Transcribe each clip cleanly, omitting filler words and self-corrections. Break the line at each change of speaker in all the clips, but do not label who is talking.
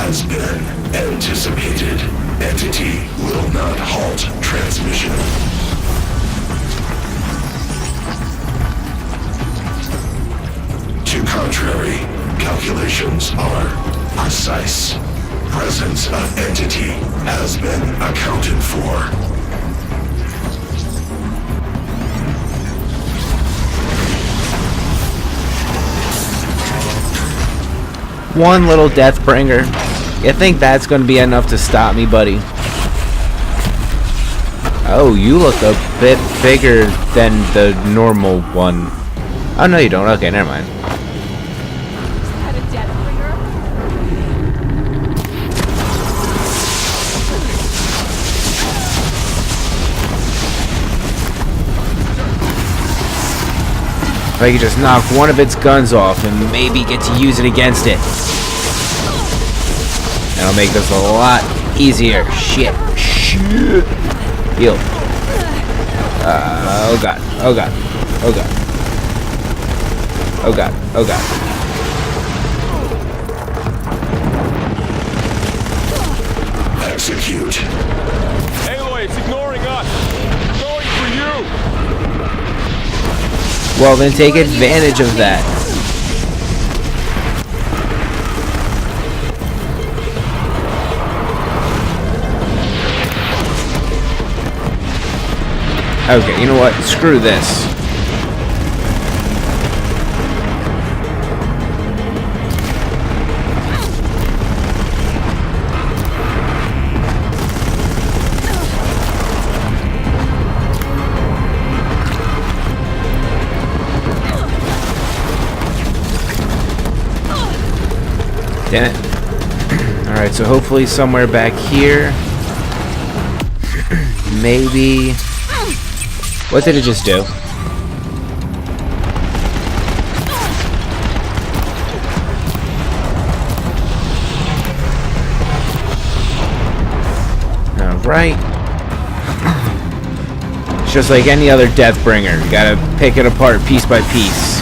has been anticipated. Entity will not halt transmission. To contrary, calculations are precise. Presence of entity has been accounted for.
One little Deathbringer. You think that's going to be enough to stop me, buddy? Oh, you look a bit bigger than the normal one. Oh, no, you don't. Okay, never mind.
Is that a Deathbringer?
If I could just knock one of its guns off and maybe get to use it against it. That'll make this a lot easier. Shit. Shit. Heal. Oh god. Oh god. Oh god. Oh god. Oh god.
Execute.
Aloy, it's ignoring us. We're going for you.
Well, then take advantage of that. Okay, you know what? Screw this. Damn it. Alright, so hopefully somewhere back here. Maybe. What did it just do? Alright. It's just like any other Deathbringer. You gotta pick it apart piece by piece.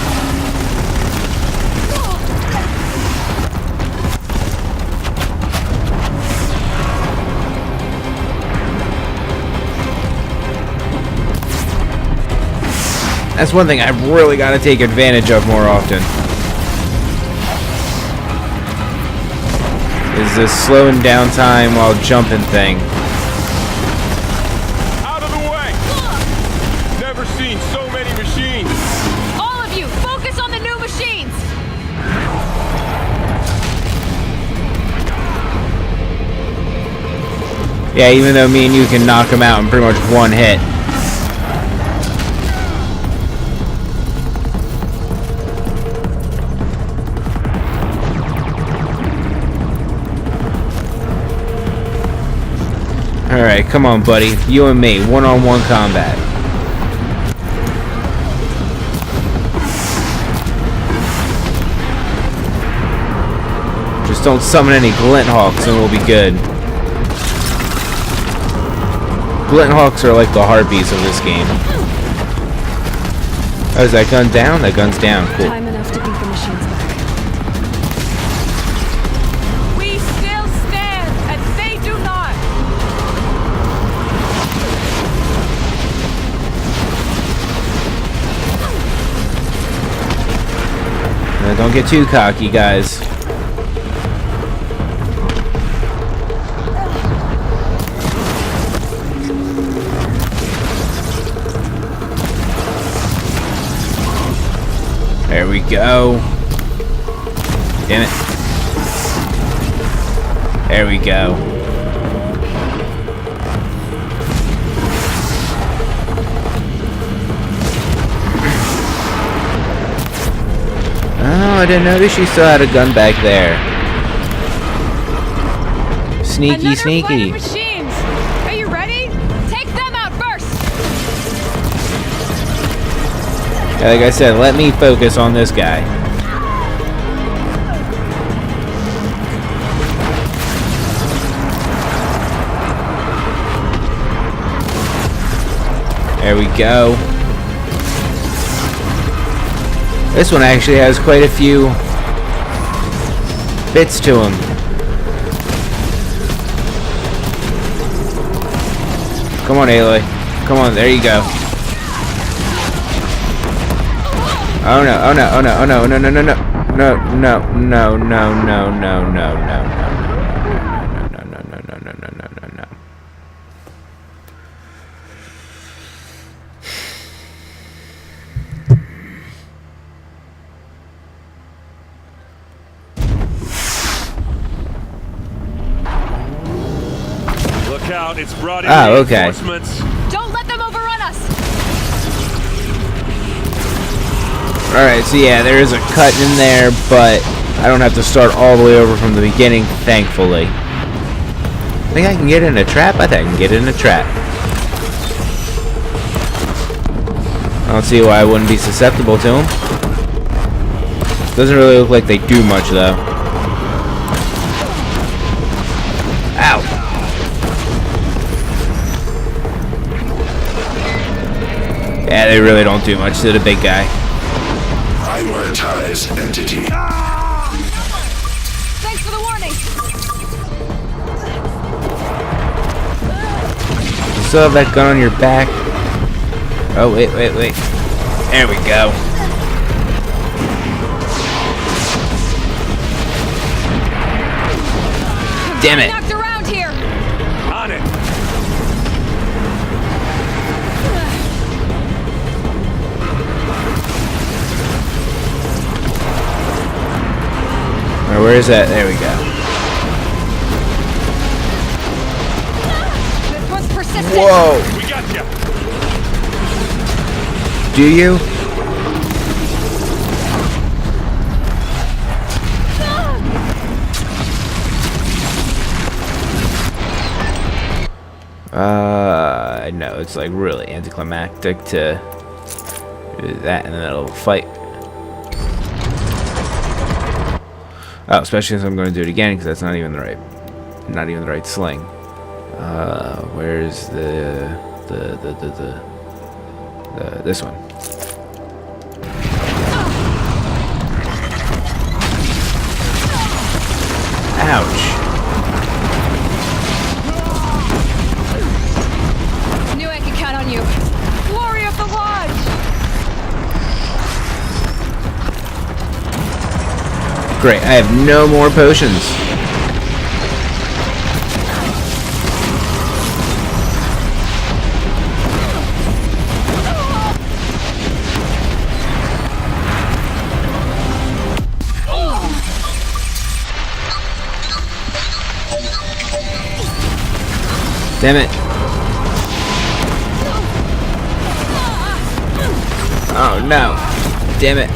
That's one thing I've really got to take advantage of more often. Is this slowing down time while jumping thing.
Out of the way. Never seen so many machines.
All of you, focus on the new machines!
Yeah, even though me and you can knock them out in pretty much one hit. Alright, come on, buddy. You and me, one-on-one combat. Just don't summon any Glinthawks and we'll be good. Glinthawks are like the harpies of this game. Oh, is that gun down? That gun's down. Cool.
Time enough to beat the machines back. We still stand, and they do not!
Don't get too cocky, guys. There we go. Damn it. There we go. Oh, I didn't notice she still had a gun back there. Sneaky,
Another flight
sneaky.
of machines! Are you ready? Take them out first!
Yeah, like I said, let me focus on this guy. There we go. This one actually has quite a few bits to him. Come on, Aloy. Come on, there you go. Oh no, oh no, oh no, oh no, no, no, no, no. No, no, no, no, no, no, no, no, no.
Look out, it's brought in
Oh, okay.
reinforcements.
Don't let them overrun us!
Alright, so yeah, there is a cut in there, but I don't have to start all the way over from the beginning, thankfully. Think I can get in a trap? I think I can get in a trap. I don't see why I wouldn't be susceptible to them. Doesn't really look like they do much, though. Ow! Yeah, they really don't do much to the big guy.
Prioritize entity.
Thanks for the warning!
You still have that gun on your back? Oh, wait, wait, wait. There we go. Damn it.
Knocked around here!
On it.
Alright, where is that? There we go.
This one's persistent!
Whoa!
We got you.
Do you? No, it's like really anticlimactic to do that in the middle of a fight. Oh, especially since I'm going to do it again because that's not even the right sling. Where's this one? Ouch.
Knew I could count on you. Glory of the Lodge!
Great, I have no more potions. Damn it. Oh no. Damn it.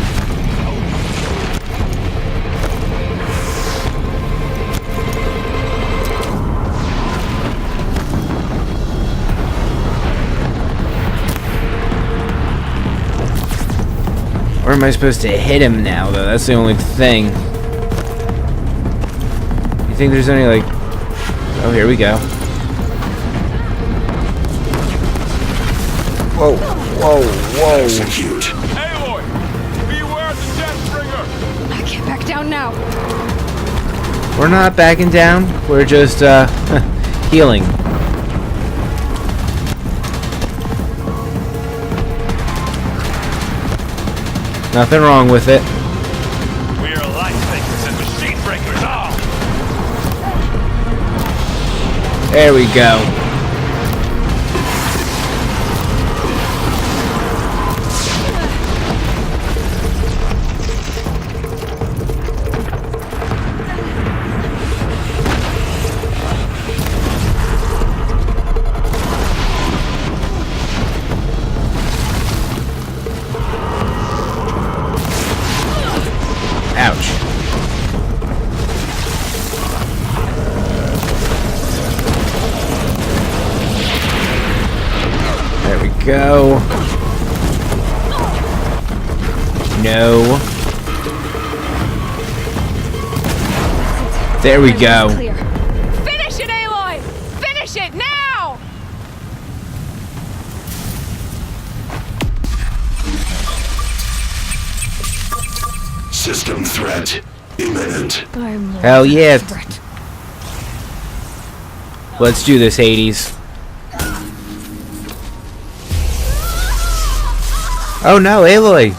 Where am I supposed to hit him now, though? That's the only thing. You think there's any, like... Oh, here we go. Whoa, whoa, whoa.
Execute.
Aloy, beware the Deathbringer.
I can't back down now.
We're not backing down. We're just, healing. Nothing wrong with it.
We are light thinkers and machine breakers all.
There we go. Ouch. There we go. No. There we go.
Clear. Finish it, Aloy! Finish it now!
System threat imminent.
I'm more
Hell yeah.
threat.
Let's do this, Hades. Oh no, Aloy!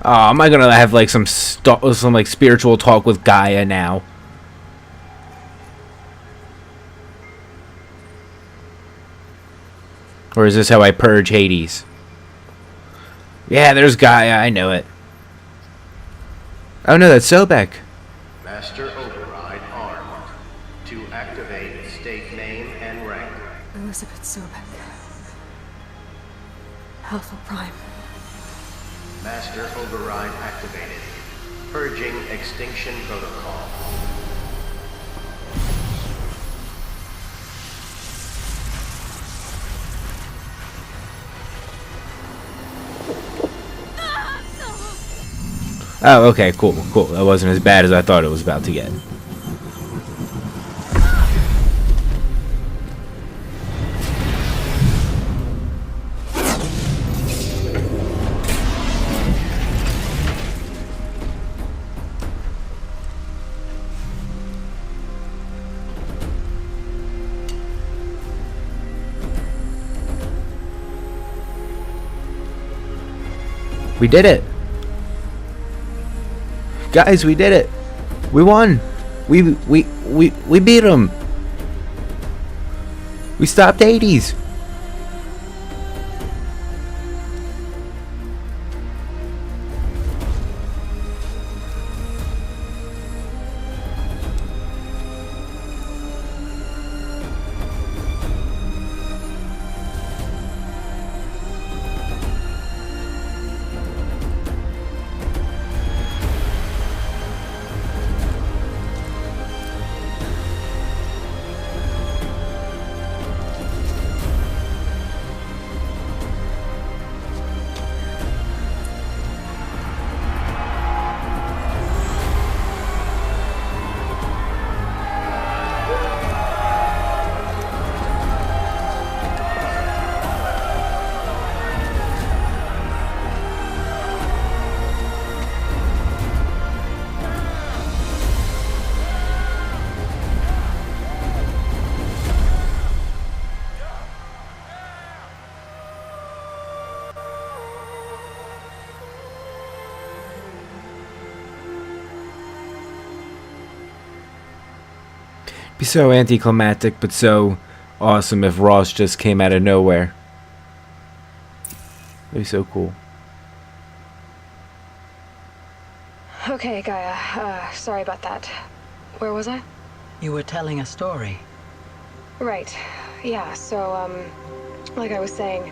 Oh, am I gonna have like some like spiritual talk with Gaia now? Or is this how I purge Hades? Yeah, there's Gaia, I know it. Oh no, that's Sobek.
Master Override armed. To activate state name and rank.
Elizabeth Sobek. Alpha Prime.
Master Override activated. Purging extinction protocol.
Oh, okay, cool. That wasn't as bad as I thought it was about to get. We did it! Guys, we did it! We won! We beat him! We stopped Hades! Be so anticlimactic, but so awesome if Ross just came out of nowhere. That'd be so cool.
Okay, Gaia. Sorry about that. Where was I?
You were telling a story.
Right. Yeah, so, like I was saying,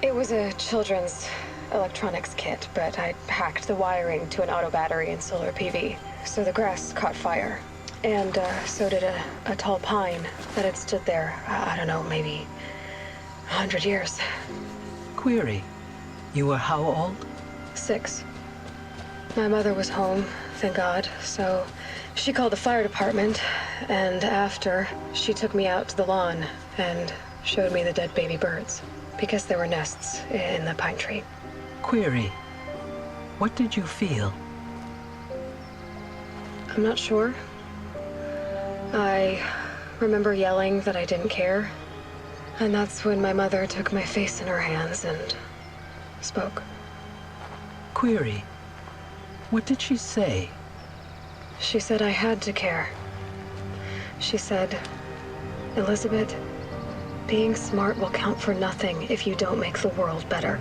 it was a children's electronics kit, but I hacked the wiring to an auto battery and solar PV. So the grass caught fire. And, so did a tall pine that had stood there, I don't know, maybe 100 years.
Query. You were how old?
6. My mother was home, thank God, so she called the fire department, and after, she took me out to the lawn and showed me the dead baby birds, because there were nests in the pine tree.
Query. What did you feel?
I'm not sure. I remember yelling that I didn't care, and that's when my mother took my face in her hands and spoke.
Query. What did she say?
She said I had to care. She said, Elizabeth, being smart will count for nothing if you don't make the world better.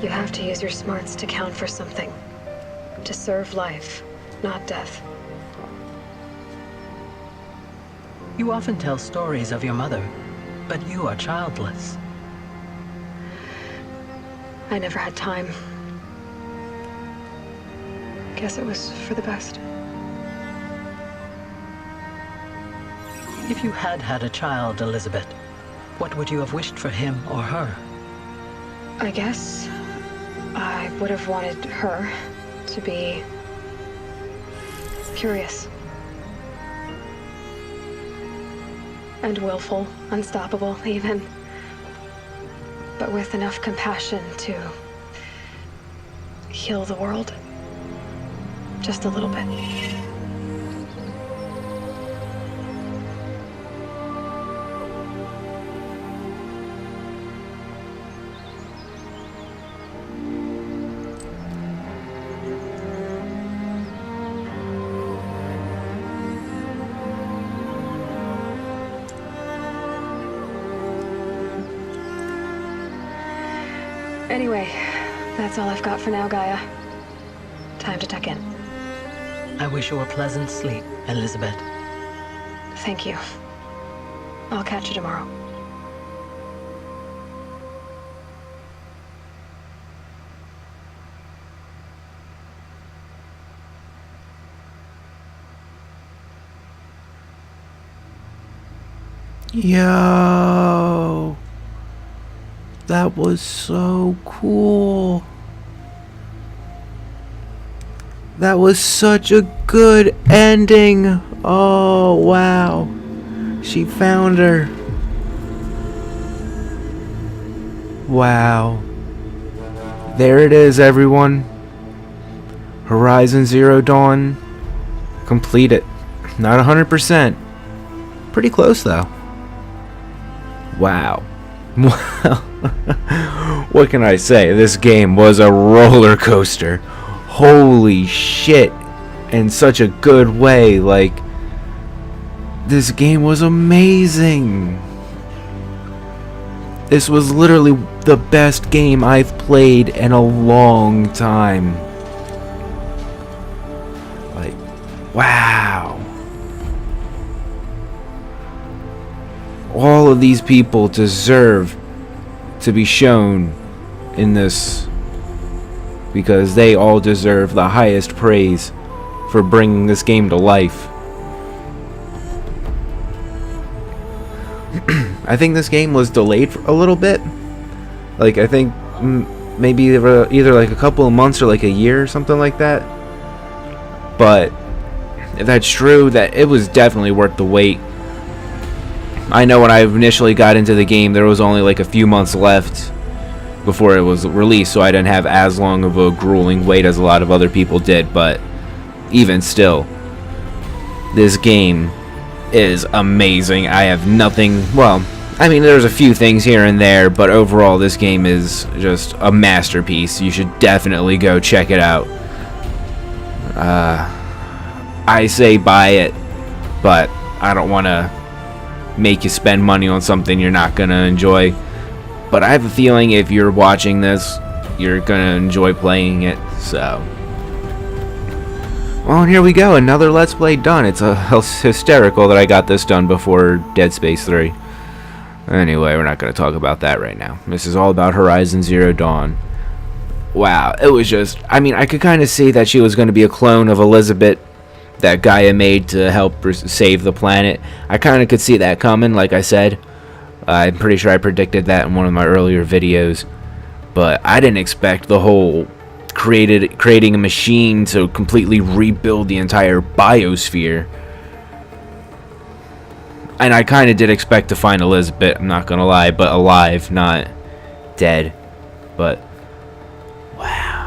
You have to use your smarts to count for something. To serve life, not death.
You often tell stories of your mother, but you are childless.
I never had time. Guess it was for the best.
If you had had a child, Elizabeth, what would you have wished for him or her?
I guess I would have wanted her to be curious. And willful, unstoppable, even. But with enough compassion to heal the world. Just a little bit. Anyway, that's all I've got for now, Gaia. Time to tuck in.
I wish you a pleasant sleep, Elizabeth.
Thank you. I'll catch you tomorrow.
Yo, that was so cool. That was such a good ending. Oh, wow. She found her. Wow. There it is, everyone. Horizon Zero Dawn. Complete it. Not 100%. Pretty close, though. Wow. Well, what can I say? This game was a roller coaster. Holy shit. In such a good way. Like, this game was amazing. This was literally the best game I've played in a long time. Like, wow. All of these people deserve to be shown in this, because they all deserve the highest praise for bringing this game to life. I think this game was delayed for a little bit. Like, I think maybe either like a couple of months or like a year or something like that. But if that's true, that it was definitely worth the wait. I know when I initially got into the game, there was only like a few months left before it was released, so I didn't have as long of a grueling wait as a lot of other people did. But even still, this game is amazing. I have nothing, well, I mean, there's a few things here and there, but overall this game is just a masterpiece. You should definitely go check it out. I say buy it, but I don't want to make you spend money on something you're not going to enjoy. But I have a feeling if you're watching this, you're going to enjoy playing it, so. Well, and here we go, another Let's Play done. It's hysterical that I got this done before Dead Space 3. Anyway, we're not going to talk about that right now. This is all about Horizon Zero Dawn. Wow, it was just, I mean, I could kind of see that she was going to be a clone of Elizabeth that Gaia made to help save the planet. I kind of could see that coming, like I said. I'm pretty sure I predicted that in one of my earlier videos. But I didn't expect the whole creating a machine to completely rebuild the entire biosphere. And I kind of did expect to find Elizabeth, I'm not gonna lie, but alive, not dead. But wow.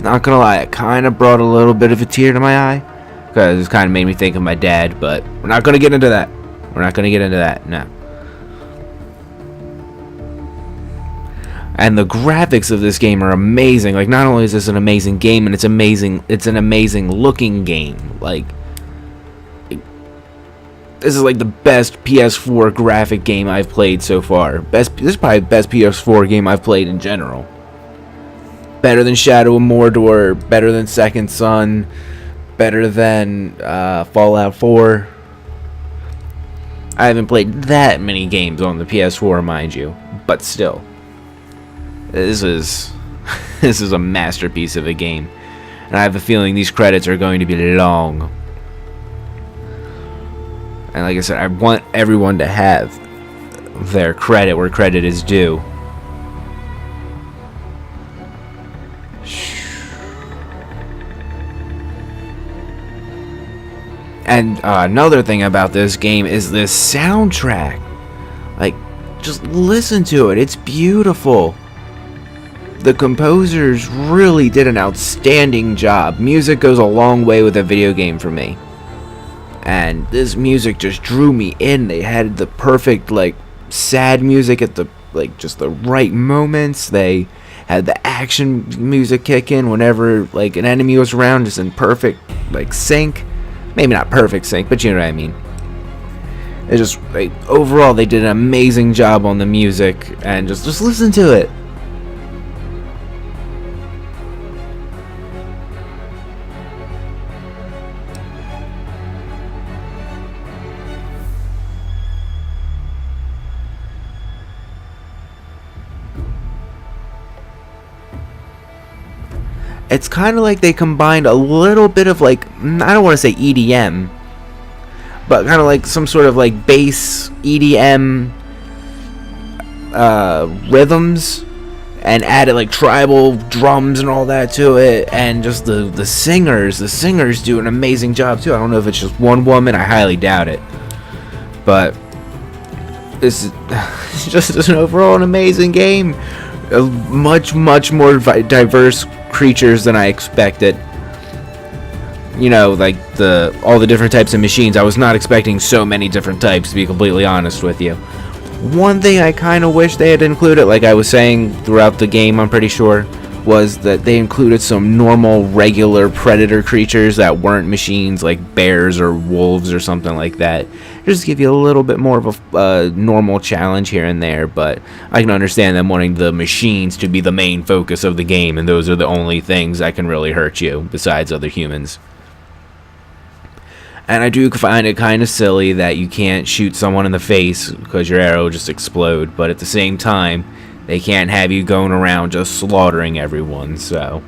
Not gonna lie, it kind of brought a little bit of a tear to my eye, because it kind of made me think of my dad, but we're not gonna get into that. We're not gonna get into that, no. And the graphics of this game are amazing. Like, not only is this an amazing game, and it's an amazing looking game. Like, this is like the best PS4 graphic game I've played so far. This is probably the best PS4 game I've played in general. Better than Shadow of Mordor, better than Second Son, better than Fallout 4. I haven't played that many games on the PS4, mind you, but still. This is a masterpiece of a game, and I have a feeling these credits are going to be long. And like I said, I want everyone to have their credit where credit is due. And another thing about this game is this soundtrack. Like, just listen to it. It's beautiful. The composers really did an outstanding job. Music goes a long way with a video game for me. And this music just drew me in. They had the perfect, like, sad music at the, like, just the right moments. They had the action music kick in whenever, like, an enemy was around, just in perfect, like, sync. Maybe not perfect sync, but you know what I mean. It's just like, overall they did an amazing job on the music, and just listen to it. It's kind of like they combined a little bit of like, I don't want to say EDM, but kind of like some sort of like bass EDM rhythms, and added like tribal drums and all that to it, and just the singers do an amazing job too. I don't know if it's just one woman, I highly doubt it, but this is just an overall an amazing game. Much more diverse creatures than I expected. You know, like all the different types of machines. I was not expecting so many different types, to be completely honest with you. One thing I kind of wish they had included, like I was saying throughout the game, I'm pretty sure, was that they included some normal, regular predator creatures that weren't machines, like bears or wolves or something like that. Just give you a little bit more of a normal challenge here and there, but I can understand them wanting the machines to be the main focus of the game, and those are the only things that can really hurt you, besides other humans. And I do find it kind of silly that you can't shoot someone in the face because your arrow will just explode, but at the same time, they can't have you going around just slaughtering everyone, so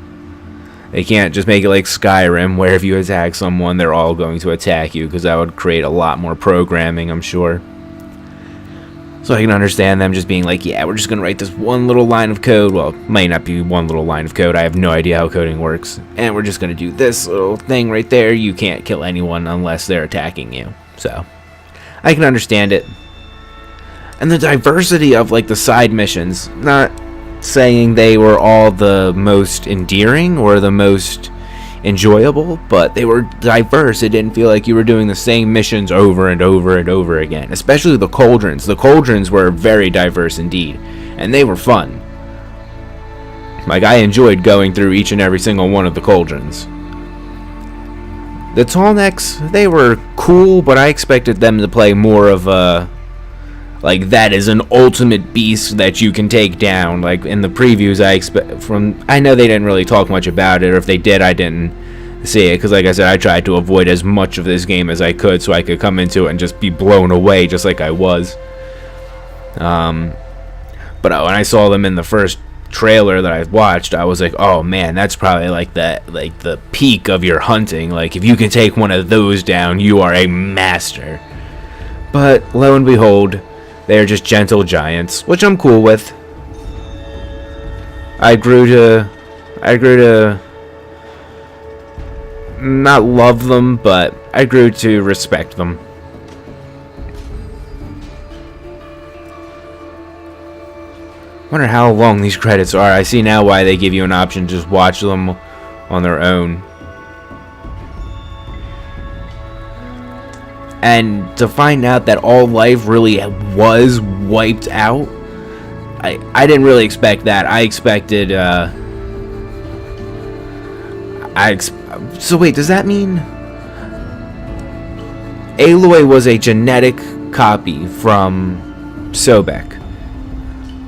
they can't just make it like Skyrim, where if you attack someone, they're all going to attack you, because that would create a lot more programming, I'm sure. So I can understand them just being like, yeah, we're just going to write this one little line of code. Well, it might not be one little line of code. I have no idea how coding works. And we're just going to do this little thing right there. You can't kill anyone unless they're attacking you. So I can understand it. And the diversity of like the side missions, not saying they were all the most endearing or the most enjoyable, but they were diverse. It didn't feel like you were doing the same missions over and over and over again, especially the cauldrons. The cauldrons were very diverse indeed, and they were fun. Like, I enjoyed going through each and every single one of the cauldrons. The Tallnecks, they were cool, but I expected them to play more of a, like, that is an ultimate beast that you can take down. Like in the previews, I know they didn't really talk much about it, or if they did, I didn't see it, because like I said, I tried to avoid as much of this game as I could so I could come into it and just be blown away just like I was. But when I saw them in the first trailer that I watched, I was like, oh man, that's probably like the peak of your hunting. Like, if you can take one of those down, you are a master. But lo and behold, they're just gentle giants, which I'm cool with. I grew to not love them, but I grew to respect them. Wonder how long these credits are. I see now why they give you an option to just watch them on their own. And to find out that all life really was wiped out, I didn't really expect that. I expected, so wait, does that mean Aloy was a genetic copy from Sobek?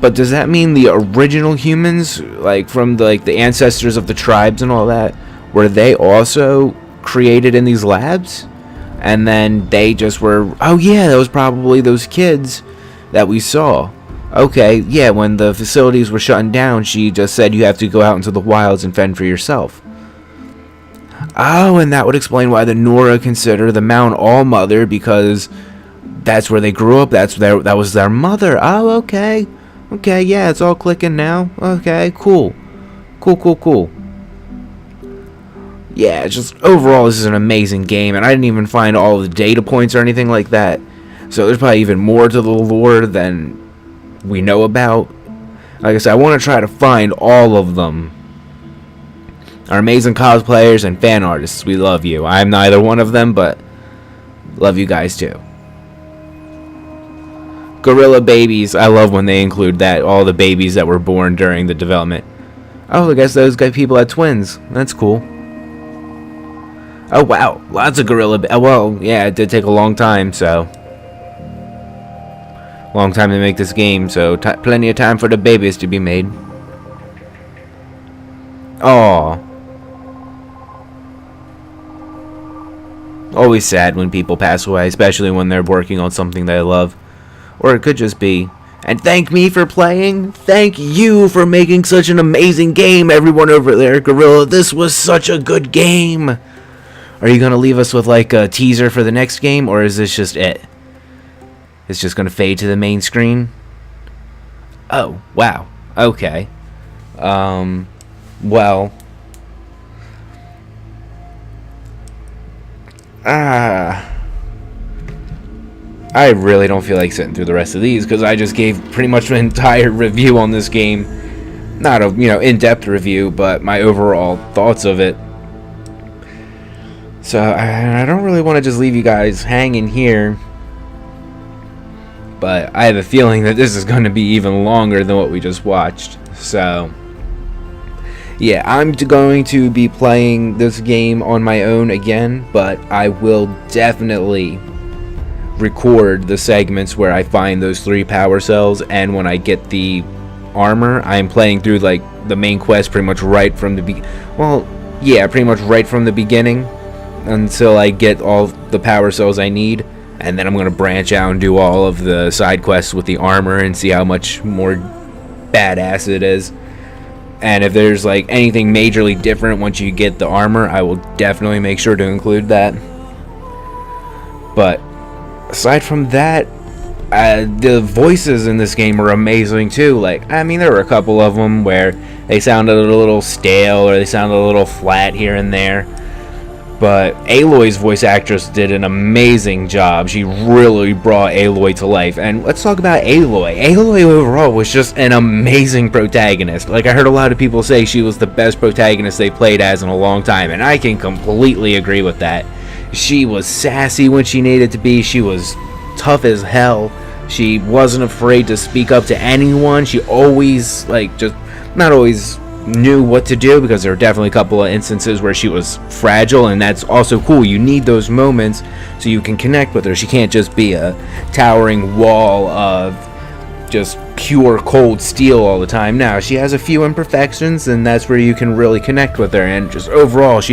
But does that mean the original humans, like from the ancestors of the tribes and all that, were they also created in these labs? And then they just were, oh yeah, that was probably those kids that we saw. Okay, yeah, when the facilities were shutting down, she just said you have to go out into the wilds and fend for yourself. Oh, and that would explain why the Nora consider the Mount All-Mother, because that's where they grew up, that was their mother. Oh, okay. Okay, yeah, it's all clicking now. Okay, cool. Cool. Yeah, just overall, this is an amazing game, and I didn't even find all of the data points or anything like that. So there's probably even more to the lore than we know about. Like I said, I want to try to find all of them. Our amazing cosplayers and fan artists, we love you. I'm neither one of them, but love you guys too. Gorilla babies, I love when they include that, all the babies that were born during the development. Oh, I guess those people had twins. That's cool. Oh wow, lots of gorilla. Well, yeah, it did take a long time, so Long time to make this game, so plenty of time for the babies to be made. Aww. Always sad when people pass away, especially when they're working on something they love. Or it could just be, and thank me for playing. Thank you for making such an amazing game, everyone over there, Gorilla. This was such a good game. Are you going to leave us with like a teaser for the next game, or is this just it? It's just going to fade to the main screen? Oh, wow. Okay. Well. I really don't feel like sitting through the rest of these because I just gave pretty much an entire review on this game. Not a, in-depth review, but my overall thoughts of it. So I don't really want to just leave you guys hanging here. But I have a feeling that this is going to be even longer than what we just watched. So yeah, I'm going to be playing this game on my own again, but I will definitely record the segments where I find those 3 power cells, and when I get the armor, I'm playing through like the main quest pretty much right from the pretty much right from the beginning until I get all the power cells I need, and then I'm going to branch out and do all of the side quests with the armor and see how much more badass it is. And if there's like anything majorly different once you get the armor, I will definitely make sure to include that. But aside from that, the voices in this game are amazing too. Like, I mean, there were a couple of them where they sounded a little stale or they sounded a little flat here and there. But Aloy's voice actress did an amazing job. She really brought Aloy to life. And let's talk about Aloy. Aloy overall was just an amazing protagonist. Like, I heard a lot of people say she was the best protagonist they played as in a long time, and I can completely agree with that. She was sassy when she needed to be. She was tough as hell. She wasn't afraid to speak up to anyone. She always, not always knew what to do, because there were definitely a couple of instances where she was fragile, and that's also cool. You need those moments so you can connect with her. She can't just be a towering wall of just pure cold steel all the time. Now, she has a few imperfections, and that's where you can really connect with her, and just overall, it's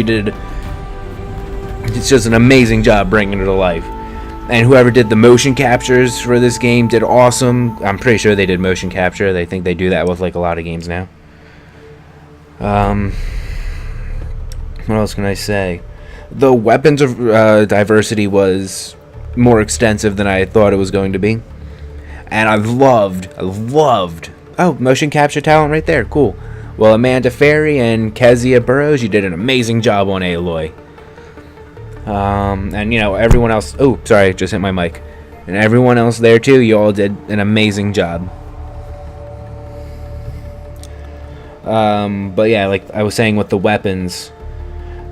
just an amazing job bringing her to life. And whoever did the motion captures for this game did awesome. I'm pretty sure they did motion capture. They think they do that with like a lot of games now. What else can I say? The weapons of diversity was more extensive than I thought it was going to be. And I loved, oh, motion capture talent right there, cool. Well, Amanda Ferry and Kezia Burrows, you did an amazing job on Aloy. And everyone else, oh, sorry, just hit my mic. And everyone else there too, you all did an amazing job. But yeah, like I was saying with the weapons,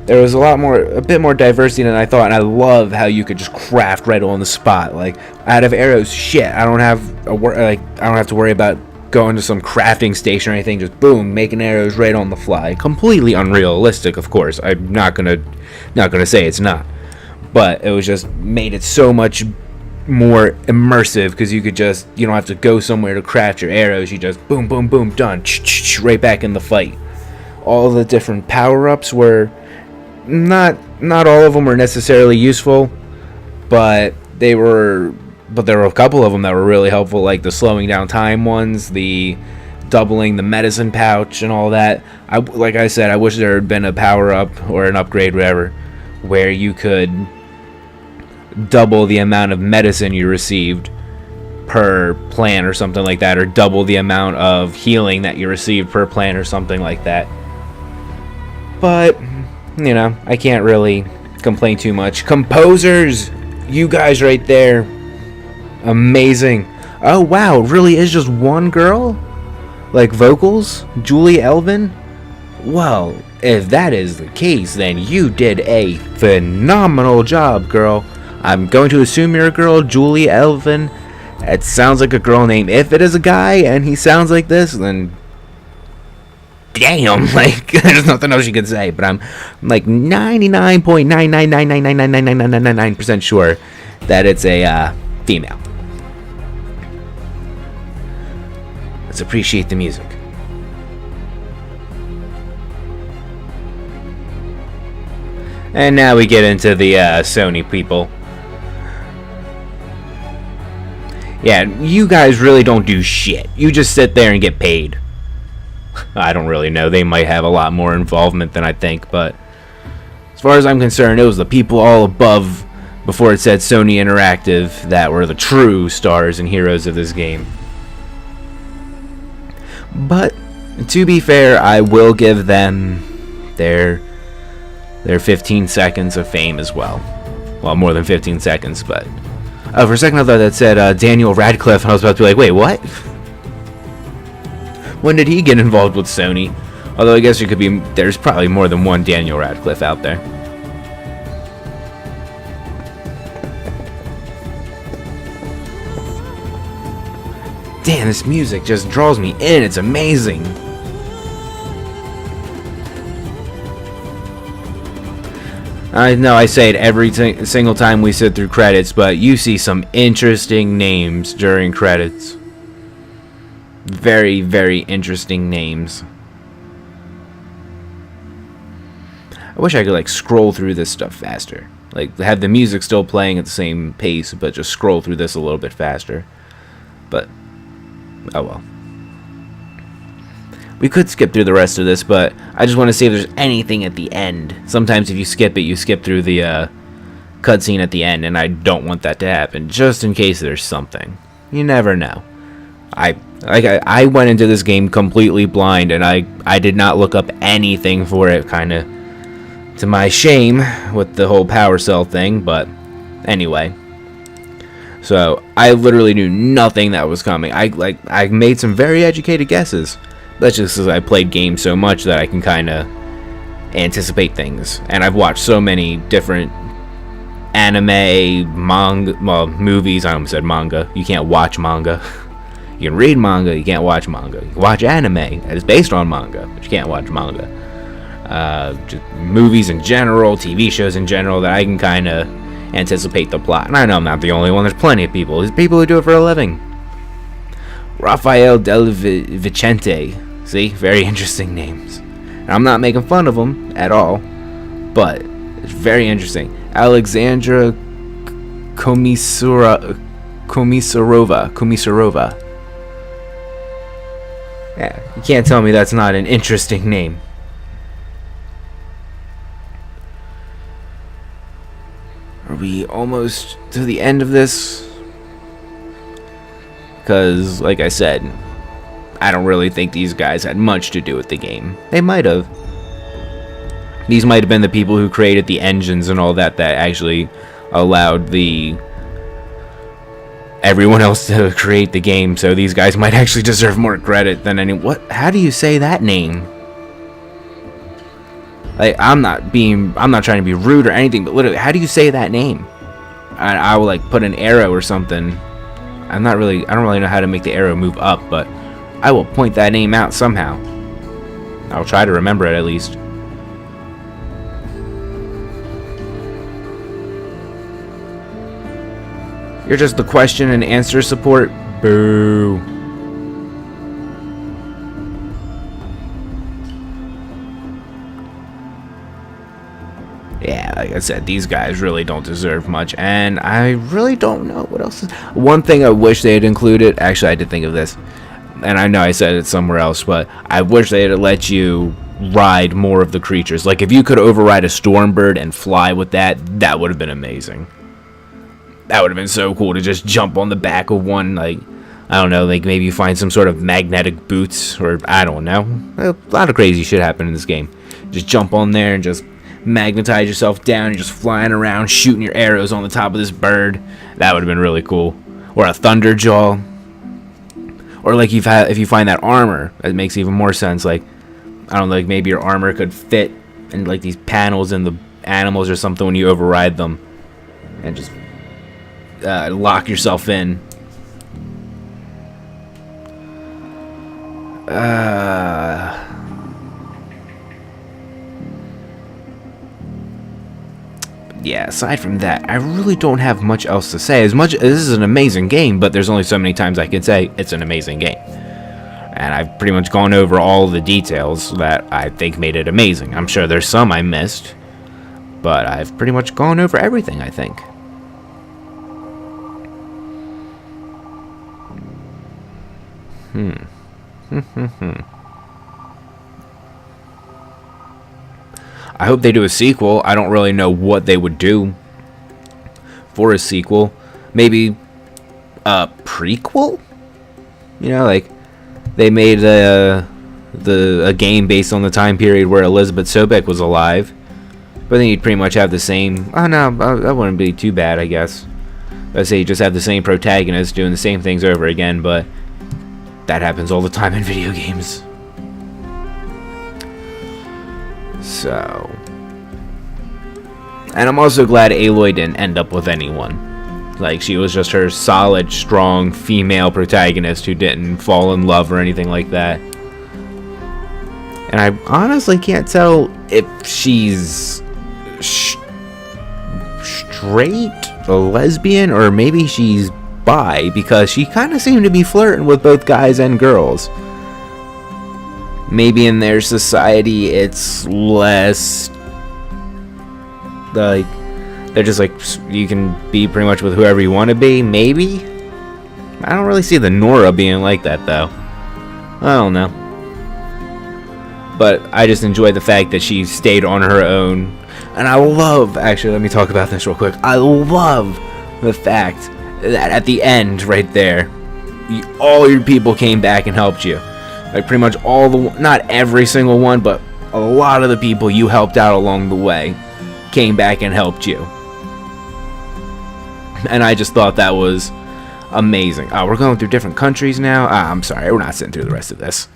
there was a bit more diversity than I thought, and I love how you could just craft right on the spot. Like, out of arrows, shit, I don't have to worry about going to some crafting station or anything. Just boom, making arrows right on the fly. Completely unrealistic, of course. I'm not gonna say it's not, but it was just made it so much more immersive, because you don't have to go somewhere to craft your arrows. You just boom, boom, boom, done, right back in the fight. All the different power-ups were not all of them were necessarily useful, but there were a couple of them that were really helpful, like the slowing down time ones, the doubling the medicine pouch and all that. Like I said, I wish there had been a power-up or an upgrade, whatever, where you could double the amount of medicine you received per plan or something like that, or double the amount of healing that you received per plan or something like that. But I can't really complain too much. Composers, you guys right there, amazing. Oh wow, it really is just one girl? Like vocals? Julie Elvin? Well, if that is the case, then you did a phenomenal job, girl. I'm going to assume you're a girl, Julie Elvin. It sounds like a girl name. If it is a guy and he sounds like this, then damn, like, there's nothing else you can say. But I'm like 99.999999999% sure that it's a female. Let's appreciate the music. And now we get into the Sony people. Yeah, you guys really don't do shit. You just sit there and get paid. I don't really know. They might have a lot more involvement than I think, but as far as I'm concerned, it was the people all above, before it said Sony Interactive, that were the true stars and heroes of this game. But to be fair, I will give them their 15 seconds of fame as well. Well, more than 15 seconds, but for a second I thought that said Daniel Radcliffe, and I was about to be like, wait, what? When did he get involved with Sony? Although I guess there's probably more than one Daniel Radcliffe out there. Damn, this music just draws me in. It's amazing. I know I say it every single time we sit through credits, but you see some interesting names during credits. Very, very interesting names. I wish I could like scroll through this stuff faster. Like have the music still playing at the same pace, but just scroll through this a little bit faster. But oh well. We could skip through the rest of this, but I just want to see if there's anything at the end. Sometimes if you skip it, you skip through the cutscene at the end, and I don't want that to happen, just in case there's something. You never know. I went into this game completely blind, and I did not look up anything for it, kind of to my shame with the whole power cell thing, but anyway. So I literally knew nothing that was coming. I made some very educated guesses. That's just because I played games so much that I can kind of anticipate things. And I've watched so many different anime, manga, well, movies. I almost said manga. You can't watch manga. You can read manga, you can't watch manga. You can watch anime that is based on manga, but you can't watch manga. Just movies in general, TV shows in general, that I can kind of anticipate the plot. And I know I'm not the only one. There's plenty of people. There's people who do it for a living. Rafael del Vicente. See? Very interesting names. And I'm not making fun of them at all, but it's very interesting. Alexandra Komisarova. Yeah, you can't tell me that's not an interesting name. Are we almost to the end of this? Because, like I said, I don't really think these guys had much to do with the game. They might have. These might have been the people who created the engines and all that actually allowed everyone else to create the game. So these guys might actually deserve more credit than any. What? How do you say that name? Like, I'm not trying to be rude or anything, but literally, how do you say that name? I will like put an arrow or something. I don't really know how to make the arrow move up, but I will point that name out somehow. I'll try to remember it at least. You're just the question and answer support? Boo. Yeah, like I said, these guys really don't deserve much, and I really don't know what else. One thing I wish they had included, actually I did think of this, and I know I said it somewhere else, but I wish they had let you ride more of the creatures. Like if you could override a Stormbird and fly with that, that would have been amazing. That would have been so cool to just jump on the back of one, like, I don't know, like maybe you find some sort of magnetic boots, or I don't know. A lot of crazy shit happened in this game. Just jump on there and just magnetize yourself down and just flying around shooting your arrows on the top of this bird. That would have been really cool. Or a Thunderjaw. Or like if you find that armor, that makes even more sense. Like, I don't know, like maybe your armor could fit in like these panels in the animals or something when you override them, and just lock yourself in. Yeah, aside from that, I really don't have much else to say. This is an amazing game, but there's only so many times I can say it's an amazing game. And I've pretty much gone over all the details that I think made it amazing. I'm sure there's some I missed, but I've pretty much gone over everything, I think. I hope they do a sequel. I don't really know what they would do for a sequel. Maybe a prequel? You know, like they made a game based on the time period where Elizabeth Sobek was alive. But then you'd pretty much have the same... Oh, no, that wouldn't be too bad, I guess. Let's say you just have the same protagonist doing the same things over again, but that happens all the time in video games. So... And I'm also glad Aloy didn't end up with anyone. Like, she was just her solid, strong, female protagonist who didn't fall in love or anything like that. And I honestly can't tell if she's straight, a lesbian, or maybe she's bi, because she kind of seemed to be flirting with both guys and girls. Maybe in their society it's less like they're just like you can be pretty much with whoever you want to be. Maybe I don't really see the Nora being like that though. I don't know, but I just enjoy the fact that she stayed on her own. And I love, actually, let me talk about this real quick. I love the fact that at the end, right there, all your people came back and helped you. Like, pretty much all the, not every single one, but a lot of the people you helped out along the way came back and helped you. And I just thought that was amazing. Oh, we're going through different countries now? I'm sorry, we're not sitting through the rest of this.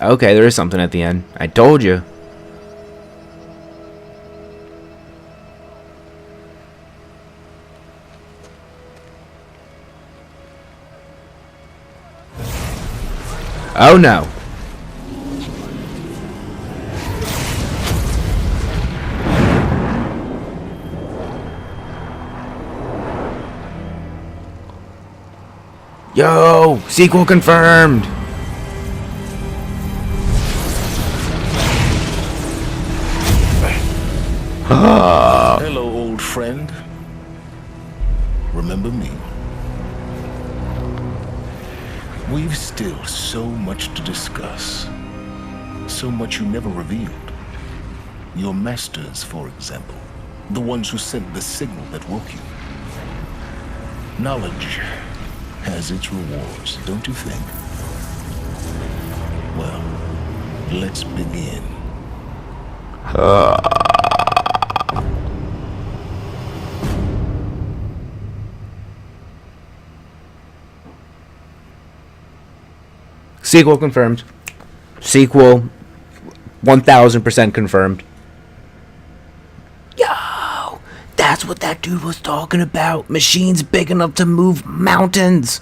Okay, there is something at the end. I told you. Oh no. Yo, sequel confirmed.
Hello, old friend. Remember me? We've still so much to discuss. So much you never revealed. Your masters, for example. The ones who sent the signal that woke you. Knowledge has its rewards, don't you think? Well, let's begin.
Sequel confirmed. Sequel 1000% confirmed. Yo, that's what that dude was talking about. Machines big enough to move mountains.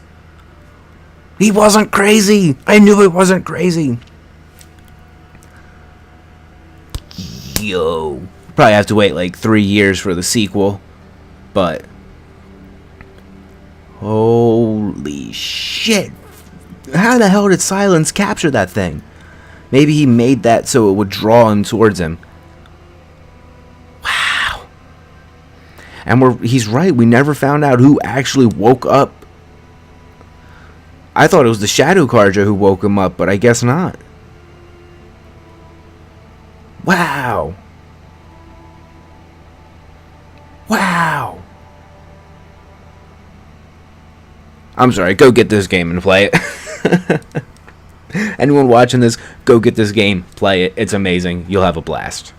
He wasn't crazy. I knew it wasn't crazy. Yo, probably have to wait like 3 years for the sequel, but holy shit. How the hell did Silence capture that thing? Maybe he made that so it would draw him towards him. Wow. And he's right, we never found out who actually woke up. I thought it was the Shadow Carja who woke him up, but I guess not. Wow. Wow. I'm sorry, go get this game and play it. Anyone watching this, go get this game, play it. It's amazing. You'll have a blast.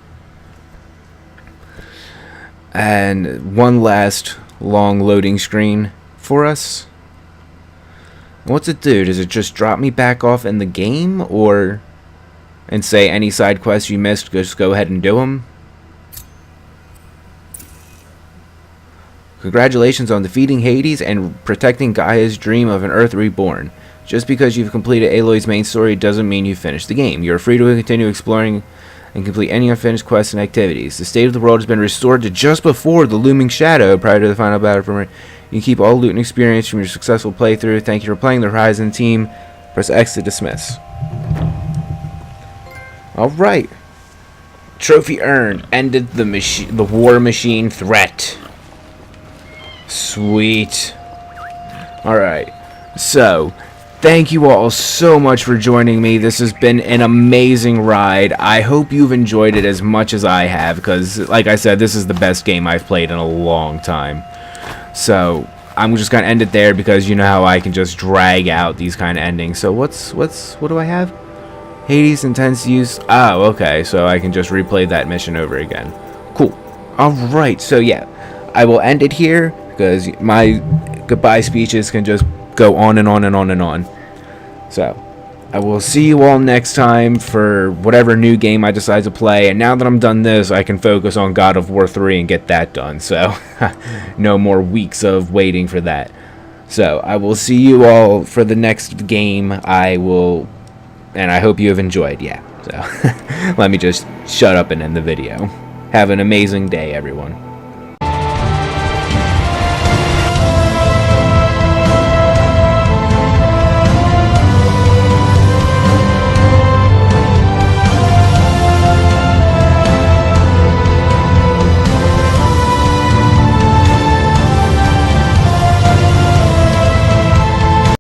And one last long loading screen for us. What's it do? Does it just drop me back off in the game, or and say any side quests you missed, just go ahead and do them? Congratulations on defeating Hades and protecting Gaia's dream of an Earth reborn. Just because you've completed Aloy's main story doesn't mean you've finished the game. You're free to continue exploring and complete any unfinished quests and activities. The state of the world has been restored to just before the looming shadow prior to the final battle for You can keep all loot and experience from your successful playthrough. Thank you for playing the Horizon team. Press X to dismiss. Alright. Trophy earned. Ended the war machine threat. Sweet. Alright. So, thank you all so much for joining me. This has been an amazing ride. I hope you've enjoyed it as much as I have, because, like I said, this is the best game I've played in a long time. So, I'm just going to end it there, because you know how I can just drag out these kind of endings. So, what do I have? Hades Intense Use. Oh, okay. So, I can just replay that mission over again. Cool. Alright, so yeah. I will end it here, because my goodbye speeches can just go on and on and on and on. So, I will see you all next time for whatever new game I decide to play. And now that I'm done this, I can focus on God of War 3 and get that done. So, no more weeks of waiting for that. So, I will see you all for the next game. And I hope you have enjoyed. Yeah, so let me just shut up and end the video. Have an amazing day, everyone.